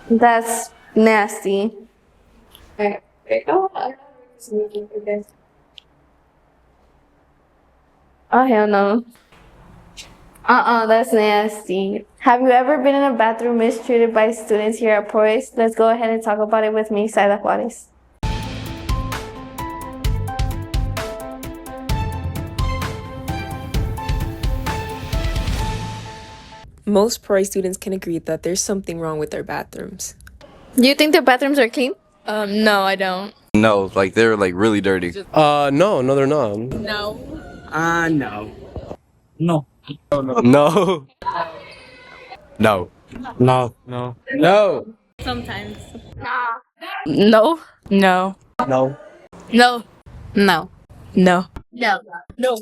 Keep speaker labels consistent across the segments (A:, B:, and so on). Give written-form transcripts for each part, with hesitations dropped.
A: That's nasty.
B: Okay. Oh, I have this movie for this.
A: Oh, hell no. That's nasty. Have you ever been in a bathroom mistreated by students here at Proyce? Let's go ahead and talk about it with me, Saida Juarez.
C: Most Prairie students can agree that there's something wrong with their bathrooms.
A: Do you think the bathrooms are clean?
D: No, I don't.
E: No, like they're like really dirty.
F: No, they're not.
D: No.
F: No.
E: No. No. No.
F: No. No. No.
D: Sometimes. No. No.
F: No.
D: No. No. No. No. No.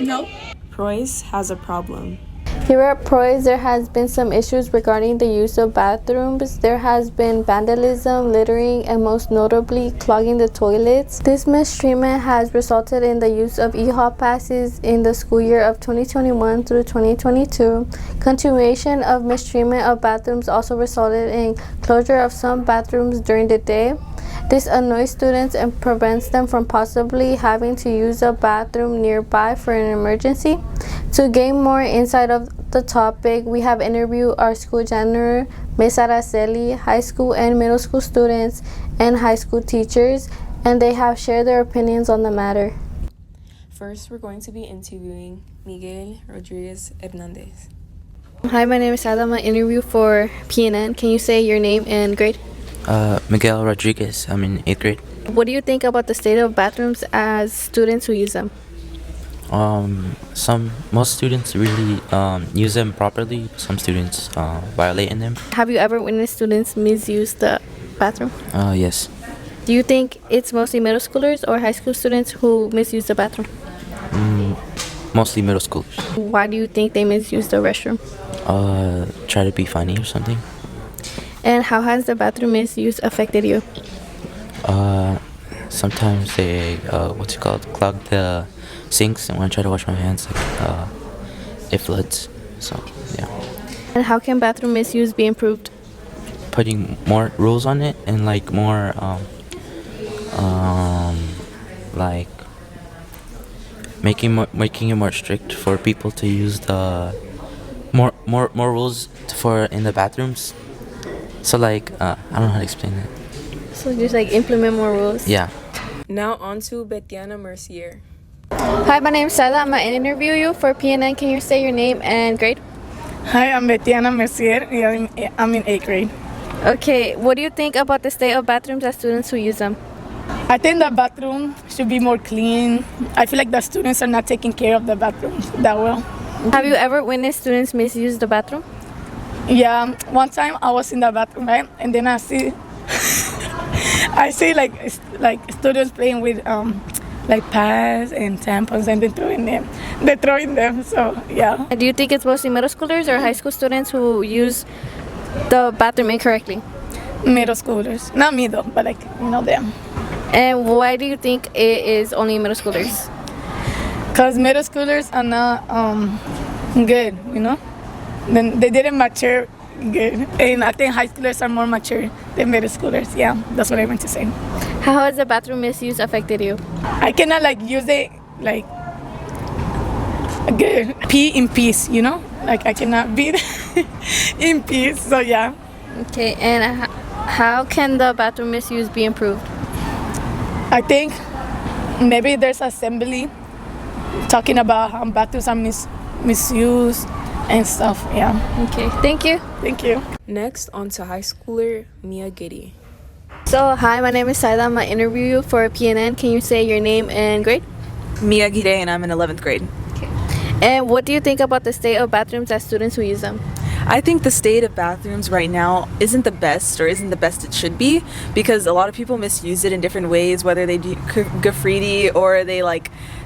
D: No.
C: Preuss has a problem.
A: Here at Proyce, there has been some issues regarding the use of bathrooms. There has been vandalism, littering, and most notably, clogging the toilets. This mistreatment has resulted in the use of e-hall passes in the school year of 2021 through 2022. Continuation of mistreatment of bathrooms also resulted in closure of some bathrooms during the day. This annoys students and prevents them from possibly having to use a bathroom nearby for an emergency. To gain more insight of the topic, we have interviewed our school janitor, Ms. Araceli, high school and middle school students, and high school teachers, and they have shared their opinions on the matter.
C: First, we're going to be interviewing Miguel Rodriguez Hernandez.
A: Hi, my name is Sada. I'm an interview for PNN. Can you say your name and grade?
G: Miguel Rodriguez. I'm in 8th grade.
A: What do you think about the state of bathrooms as students who use them?
G: Most students really use them properly. Some students violate in them.
A: Have you ever witnessed students misuse the bathroom?
G: Yes.
A: Do you think it's mostly middle schoolers or high school students who misuse the bathroom?
G: Mostly middle schoolers.
A: Why do you think they misuse the restroom?
G: Try to be funny or something.
A: And how has the bathroom misuse affected you?
G: Sometimes they clog the sinks, and when I try to wash my hands, it floods. So yeah.
A: And how can bathroom misuse be improved?
G: Putting more rules on it and like more like making it more strict for people to use the more rules for in the bathrooms. So like I don't know how to explain it.
A: So just like implement more rules?
G: Yeah.
C: Now on to Betiana Mercier.
A: Hi, my name is Sada. I'm going to interview you for PNN. Can you say your name and grade?
H: Hi, I'm Betiana Mercier. I'm in 8th grade.
A: Okay, what do you think about the state of bathrooms as students who use them?
H: I think the bathroom should be more clean. I feel like the students are not taking care of the bathroom that well.
A: Have you ever witnessed students misuse the bathroom?
H: Yeah, one time I was in the bathroom, right? And then I see like students playing with like pads and tampons and then they're throwing them. So yeah.
A: Do you think it's mostly middle schoolers or high school students who use the bathroom incorrectly?
H: Middle schoolers, not middle, but like them.
A: And why do you think it is only middle schoolers?
H: Because middle schoolers are not good, Then they didn't mature good. And I think high schoolers are more mature than middle schoolers. Yeah, that's what I meant to say.
A: How has the bathroom misuse affected you?
H: I cannot use it good. Pee in peace, Like I cannot be in peace. So yeah.
A: Okay, and how can the bathroom misuse be improved?
H: I think maybe there's assembly talking about how bathrooms are misused and stuff. Yeah.
A: Okay, thank you.
H: Thank you.
C: Next, on to high schooler Mia Giddy.
A: So, hi, my name is Saida. I'm going to interview you for PNN. Can you say your name and grade?
D: Mia Gide, and I'm in 11th grade.
A: Okay. And what do you think about the state of bathrooms as students who use them?
D: I think the state of bathrooms right now isn't the best it should be, because a lot of people misuse it in different ways, whether they do graffiti or they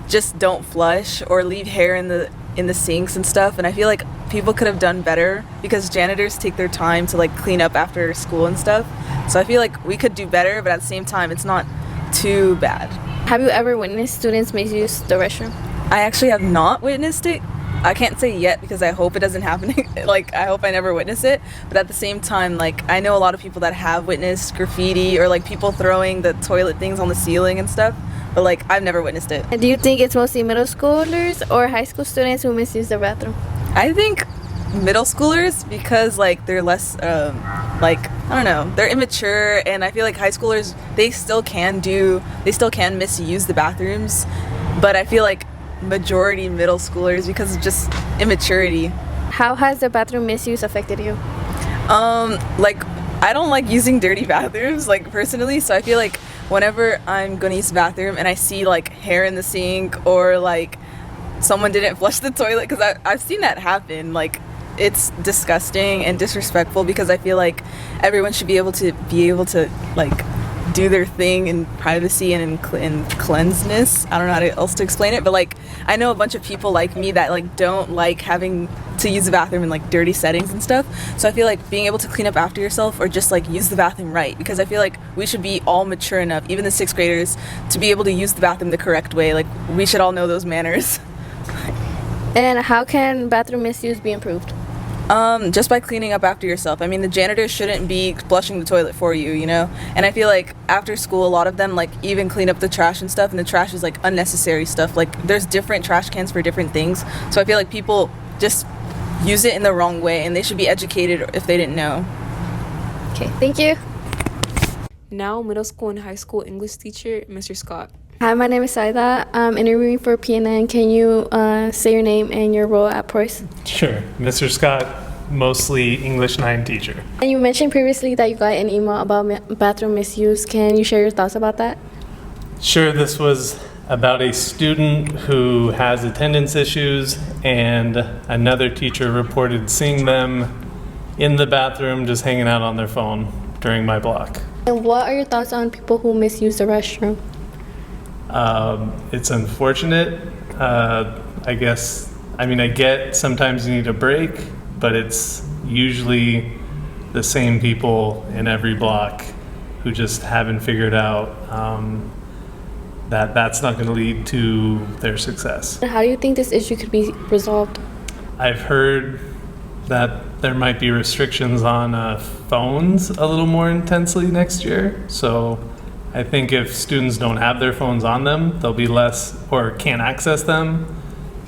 D: just don't flush or leave hair in the sinks and stuff. And I feel like people could have done better, because janitors take their time to clean up after school and stuff. So I feel like we could do better, but at the same time it's not too bad.
A: Have you ever witnessed students misuse the restroom?
D: I actually have not witnessed it I can't say yet because I hope it doesn't happen. Like, I hope I never witness it. But at the same time, like, I know a lot of people that have witnessed graffiti or like people throwing the toilet things on the ceiling and stuff. But like, I've never witnessed it.
A: And do you think it's mostly middle schoolers or high school students who misuse the bathroom?
D: I think middle schoolers, because like they're less like, I don't know, they're immature, and I feel like high schoolers, they still can misuse the bathrooms, but I feel like majority middle schoolers because of just immaturity.
A: How has the bathroom misuse affected you?
D: Like, I don't like using dirty bathrooms, like, personally, so I feel like whenever I'm gonna use the bathroom and I see like hair in the sink or like someone didn't flush the toilet, because I've seen that happen, like, it's disgusting and disrespectful, because I feel like everyone should be able to like do their thing in privacy and in cleanliness. I don't know how else to explain it, but like, I know a bunch of people like me that like don't like having to use the bathroom in like dirty settings and stuff. So I feel like being able to clean up after yourself or just like use the bathroom right, because I feel like we should be all mature enough, even the 6th graders, to be able to use the bathroom the correct way. Like, we should all know those manners.
A: And how can bathroom misuse be improved?
D: Just by cleaning up after yourself. I mean, the janitor shouldn't be flushing the toilet for you, you know? And I feel like after school, a lot of them, like, even clean up the trash and stuff, and the trash is, like, unnecessary stuff. Like, there's different trash cans for different things. So I feel like people just use it in the wrong way, and they should be educated if they didn't know.
A: Okay, thank you.
C: Now, middle school and high school English teacher, Mr. Scott.
A: Hi, my name is Saida. I'm interviewing for PNN. Can you say your name and your role at Preuss?
I: Sure. Mr. Scott, mostly English 9 teacher.
A: And you mentioned previously that you got an email about bathroom misuse. Can you share your thoughts about that?
I: Sure, this was about a student who has attendance issues, and another teacher reported seeing them in the bathroom just hanging out on their phone during my block.
A: And what are your thoughts on people who misuse the restroom?
I: It's unfortunate. I guess, I mean, I get sometimes you need a break, but it's usually the same people in every block who just haven't figured out that that's not going to lead to their success.
A: How do you think this issue could be resolved?
I: I've heard that there might be restrictions on phones a little more intensely next year. So I think if students don't have their phones on them, they'll be less, or can't access them,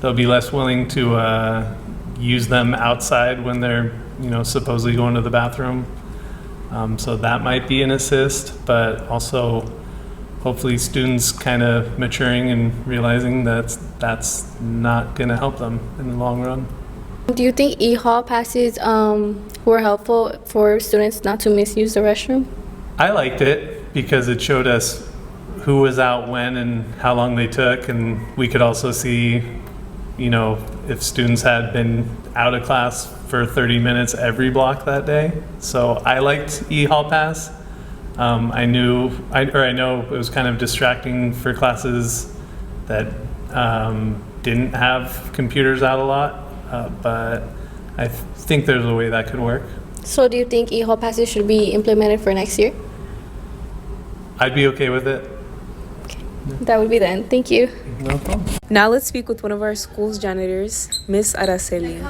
I: they'll be less willing to use them outside when they're, you know, supposedly going to the bathroom. So that might be an assist, but also hopefully students kind of maturing and realizing that that's not going to help them in the long run.
A: Do you think e-hall passes were helpful for students not to misuse the restroom?
I: I liked it because it showed us who was out when and how long they took, and we could also see, you know, if students had been out of class for 30 minutes every block that day. So I liked e-hall pass. I know it was kind of distracting for classes that didn't have computers out a lot, but I think there's a way that could work.
A: So do you think e-hall passes should be implemented for next year?
I: I'd be okay with it.
A: Okay. That would be the end. Thank you.
I: No problem.
C: Now let's speak with one of our school's janitors, Miss Araceli.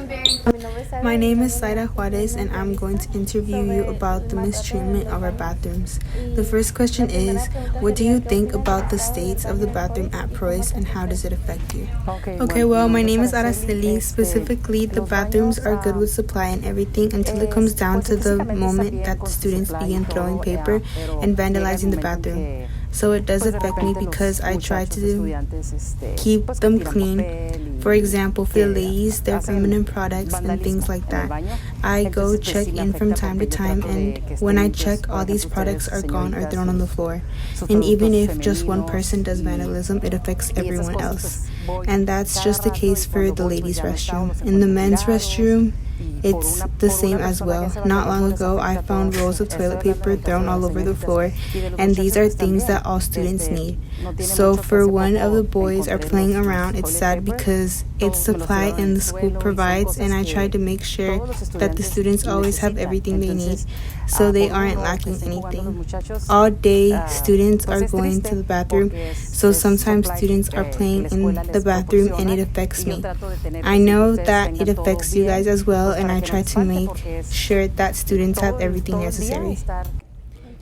J: My name is Saida Juarez, and I'm going to interview you about the mistreatment of our bathrooms. The first question is, what do you think about the states of the bathroom at Preuss, and how does it affect you? Okay, well, my name is Araceli. Specifically, the bathrooms are good with supply and everything until it comes down to the moment that the students begin throwing paper and vandalizing the bathroom. So it does affect me because I try to keep them clean. For example, for the ladies, their feminine products and things like that. I go check in from time to time, and when I check, all these products are gone or thrown on the floor. And even if just one person does vandalism, it affects everyone else. And that's just the case for the ladies' restroom. In the men's restroom, it's the same as well. Not long ago, I found rolls of toilet paper thrown all over the floor, and these are things that all students need. So for one of the boys are playing around, it's sad because it's supply and the school provides, and I try to make sure that the students always have everything they need so they aren't lacking anything. All day, students are going to the bathroom, so sometimes students are playing in the bathroom and it affects me. I know that it affects you guys as well, and I try to make sure that students have everything necessary.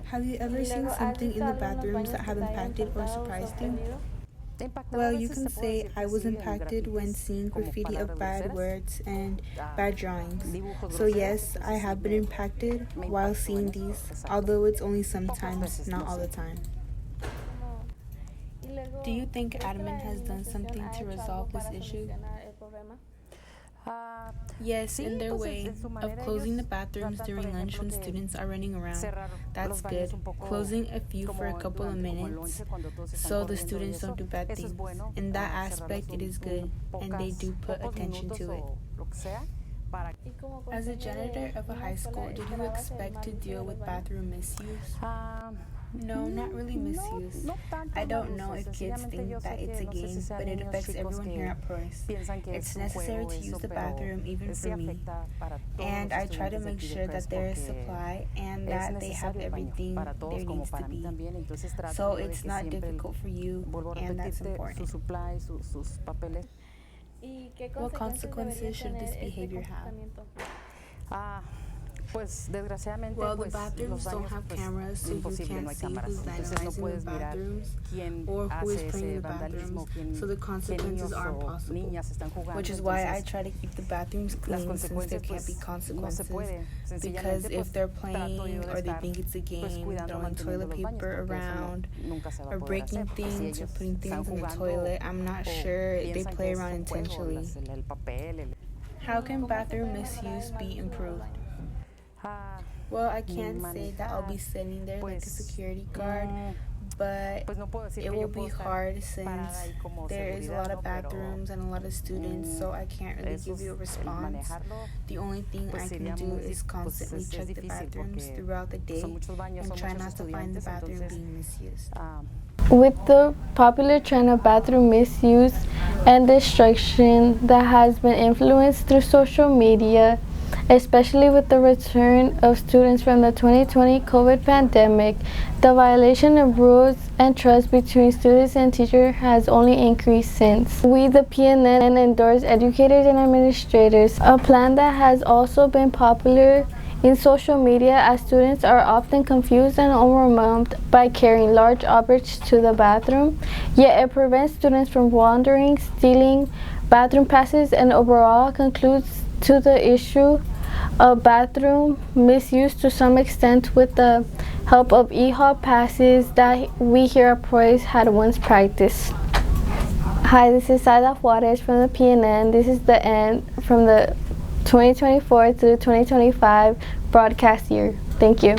J: Have you ever seen something in the bathrooms that have impacted or surprised you? Well, you can say I was impacted when seeing graffiti of bad words and bad drawings. So yes, I have been impacted while seeing these, although it's only sometimes, not all the time. Do you think admin has done something to resolve this issue? Yes, in their way of closing the bathrooms during lunch when students are running around. That's good. Closing a few for a couple of minutes so the students don't do bad things. In that aspect, it is good, and they do put attention to it. As a janitor of a high school, did you expect to deal with bathroom misuse? No, not really misuse. I don't know if kids think that it's a game, but it affects everyone here at Proyce. It's necessary to use the bathroom even for me. And I try to make sure that there is supply and that they have everything there needs to be. So it's not difficult for you, and that's important. What consequences should this behavior have? Well, the bathrooms don't have cameras, so you can't see who's vandalizing the bathrooms or who is playing in the bathrooms, so the consequences are impossible. Which is why I try to keep the bathrooms clean, since there can't be consequences, because if they're playing or they think it's a game, throwing toilet paper around or breaking things or putting things in the toilet, I'm not sure they play around intentionally. How can bathroom misuse be improved? Well, I can't say that I'll be sitting there like a security guard, but it will be hard since there is a lot of bathrooms and a lot of students, so I can't really give you a response. The only thing I can do is constantly check the bathrooms throughout the day and try not to find the bathroom being misused.
A: With the popular trend of bathroom misuse and destruction that has been influenced through social media, especially with the return of students from the 2020 COVID pandemic, the violation of rules and trust between students and teachers has only increased since. We, the PNN, endorse educators and administrators, a plan that has also been popular in social media as students are often confused and overwhelmed by carrying large objects to the bathroom, yet it prevents students from wandering, stealing bathroom passes, and overall concludes to the issue of bathroom misuse to some extent with the help of e-hall passes that we here at Proyce had once practiced. Hi, this is Saida Juarez from the PNN. This is the end from the 2024 to the 2025 broadcast year. Thank you.